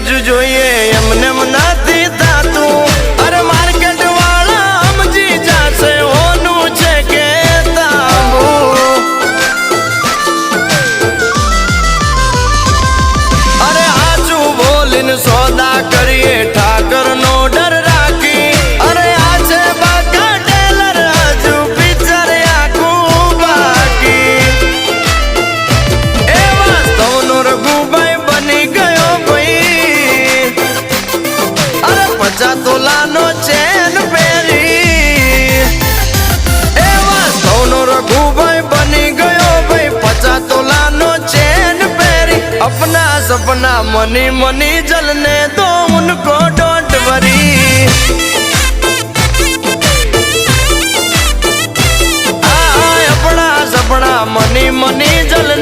બીજું જોઈએ એમને નથી થાતું અરે માર્કેટ વાળા સમજી જાશે હોનું છે કે તાંબુ અરે આચું બોલીને સોદા કરીએ ઠાકર નો ડર રાખી અરે આ છે બાકા ટેલર હજુ પિક્ચર આખું બાકી એ વાસ્તવનો રઘુભાઈ બની ગયો ભાઈ અરે 50 તોલાનો ચેન પહેરી એ વાસ્તવનો રઘુભાઈ બની ગયો ભાઈ 50 તોલાનો ચેન પહેરી अपना सपना मनी मनी जलने दो उनको डोंट वरी अपना सपना मनी मनी जलने